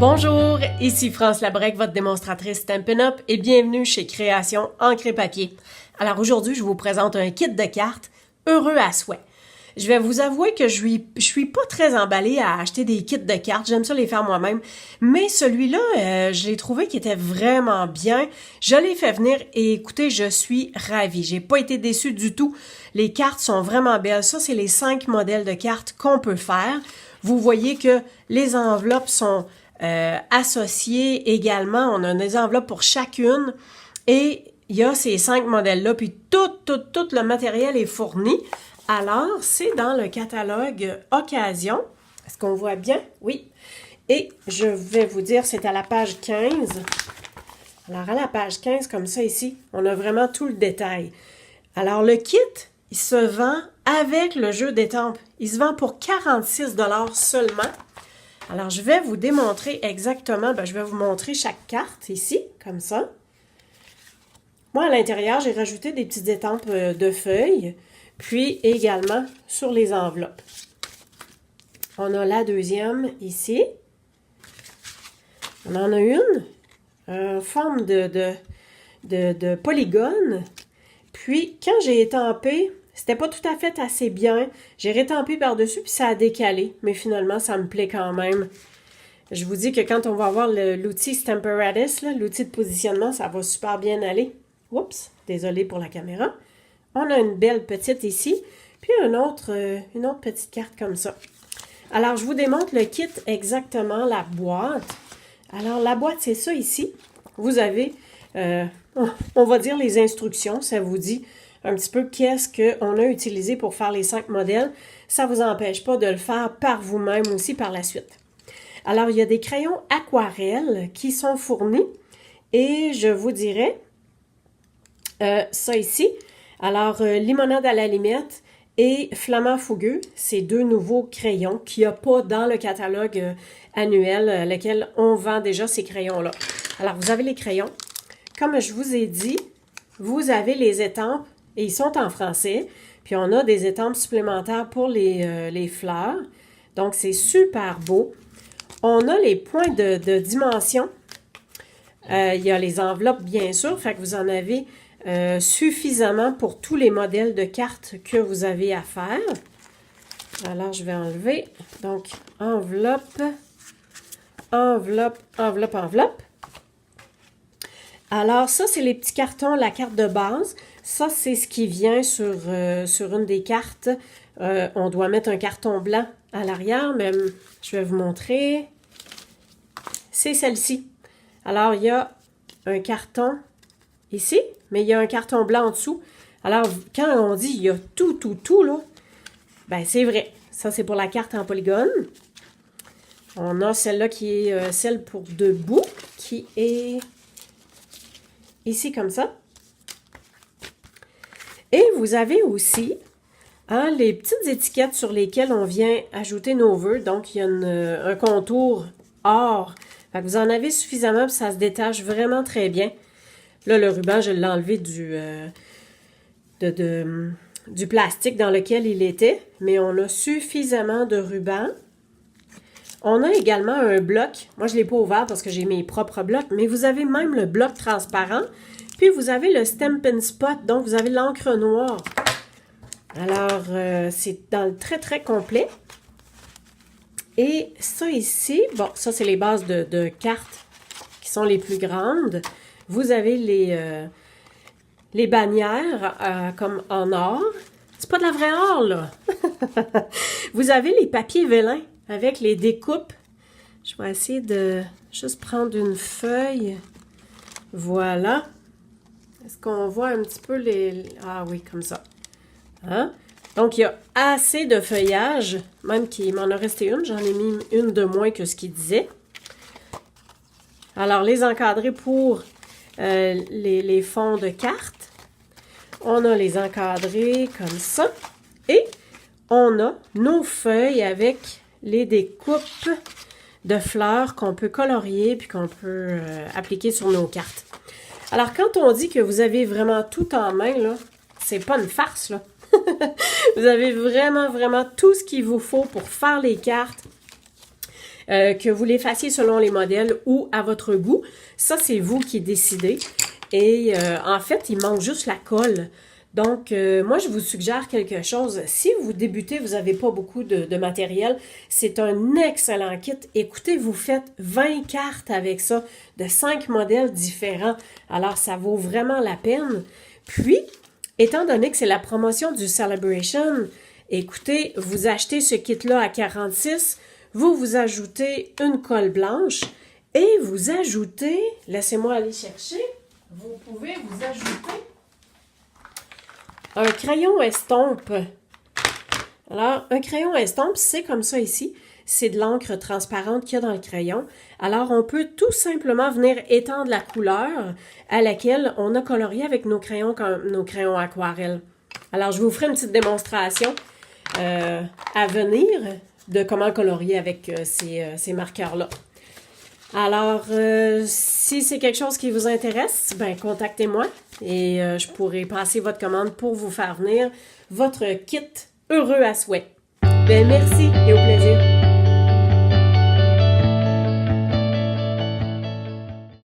Bonjour, ici France Labrec, votre démonstratrice Stampin' Up et bienvenue chez Création Encre et Papier. Alors aujourd'hui, je vous présente un kit de cartes heureux à souhait. Je vais vous avouer que je suis pas très emballée à acheter des kits de cartes, j'aime ça les faire moi-même, mais celui-là, je l'ai trouvé qui était vraiment bien. Je l'ai fait venir et écoutez, je suis ravie. J'ai pas été déçue du tout. Les cartes sont vraiment belles. Ça, c'est les 5 modèles de cartes qu'on peut faire. Vous voyez que les enveloppes sont associées également. On a des enveloppes pour chacune et il y a ces 5 modèles-là, puis tout le matériel est fourni. Alors, c'est dans le catalogue Occasion. Est-ce qu'on voit bien? Oui. Et je vais vous dire, c'est à la page 15. Alors, à la page 15, comme ça ici, on a vraiment tout le détail. Alors, le kit, il se vend avec le jeu d'étampes. Il se vend pour 46 $ seulement. Alors, je vais vous démontrer exactement, je vais vous montrer chaque carte ici, comme ça. Moi, à l'intérieur, j'ai rajouté des petites étampes de feuilles, puis également sur les enveloppes. On a la deuxième ici. On en a une en forme de polygone. Puis, quand j'ai étampé, c'était pas tout à fait assez bien. J'ai rétampé par-dessus, puis ça a décalé. Mais finalement, ça me plaît quand même. Je vous dis que quand on va avoir l'outil Stamparatus, l'outil de positionnement, ça va super bien aller. Oups, désolé pour la caméra. On a une belle petite ici, puis une autre petite carte comme ça. Alors, je vous démontre le kit exactement, la boîte. Alors, la boîte, c'est ça ici. Vous avez, on va dire les instructions, ça vous dit un petit peu qu'est-ce qu'on a utilisé pour faire les 5 modèles. Ça ne vous empêche pas de le faire par vous-même aussi par la suite. Alors, il y a des crayons aquarelles qui sont fournis et je vous dirais ça ici. Alors, limonade à la limette et flamand fougueux, c'est 2 nouveaux crayons qu'il n'y a pas dans le catalogue annuel, lequel on vend déjà ces crayons-là. Alors, vous avez les crayons. Comme je vous ai dit, vous avez les étampes et ils sont en français. Puis, on a des étampes supplémentaires pour les fleurs. Donc, c'est super beau. On a les points de dimension. Il y a les enveloppes, bien sûr. Fait que vous en avez suffisamment pour tous les modèles de cartes que vous avez à faire. Alors, je vais enlever. Donc, enveloppe, enveloppe, enveloppe, enveloppe. Alors, ça, c'est les petits cartons, la carte de base. Ça, c'est ce qui vient sur une des cartes. On doit mettre un carton blanc à l'arrière, mais je vais vous montrer. C'est celle-ci. Alors, il y a un carton ici, mais il y a un carton blanc en dessous. Alors, quand on dit il y a tout, là, ben c'est vrai. Ça, c'est pour la carte en polygone. On a celle-là qui est celle pour debout, qui est ici comme ça. Et vous avez aussi les petites étiquettes sur lesquelles on vient ajouter nos vœux. Donc, il y a un contour or. Fait que vous en avez suffisamment, puis ça se détache vraiment très bien. Là, le ruban, je l'ai enlevé du plastique dans lequel il était, mais on a suffisamment de ruban. On a également un bloc. Moi, je ne l'ai pas ouvert parce que j'ai mes propres blocs, mais vous avez même le bloc transparent. Puis, vous avez le Stampin' Spot, donc vous avez l'encre noire. Alors, c'est dans le très complet. Et ça ici, bon, ça, c'est les bases de cartes qui sont les plus grandes. Vous avez les bannières comme en or. C'est pas de la vraie or, là. Vous avez les papiers vélins avec les découpes. Je vais essayer de juste prendre une feuille. Voilà. Est-ce qu'on voit un petit peu les... Ah oui, comme ça. Hein? Donc, il y a assez de feuillage, même qu'il m'en a resté une. J'en ai mis une de moins que ce qu'il disait. Alors, les encadrer pour les fonds de cartes. On a les encadrés comme ça. Et on a nos feuilles avec les découpes de fleurs qu'on peut colorier puis qu'on peut appliquer sur nos cartes. Alors, quand on dit que vous avez vraiment tout en main, là, c'est pas une farce, là. Vous avez vraiment tout ce qu'il vous faut pour faire les cartes. que vous les fassiez selon les modèles ou à votre goût. Ça, c'est vous qui décidez. Et en fait, il manque juste la colle. Donc, moi, je vous suggère quelque chose. Si vous débutez, vous n'avez pas beaucoup de matériel, c'est un excellent kit. Écoutez, vous faites 20 cartes avec ça, de 5 modèles différents. Alors, ça vaut vraiment la peine. Puis, étant donné que c'est la promotion du Celebration, écoutez, vous achetez ce kit-là à 46, vous ajoutez une colle blanche et vous ajoutez, laissez-moi aller chercher, vous pouvez vous ajouter un crayon estompe. Alors, un crayon estompe, c'est comme ça ici. C'est de l'encre transparente qu'il y a dans le crayon. Alors, on peut tout simplement venir étendre la couleur à laquelle on a colorié avec nos crayons aquarelles. Alors, je vous ferai une petite démonstration à venir de comment colorier avec ces marqueurs-là. Alors, si c'est quelque chose qui vous intéresse, ben contactez-moi et je pourrai passer votre commande pour vous faire venir votre kit heureux à souhait. Ben merci et au plaisir.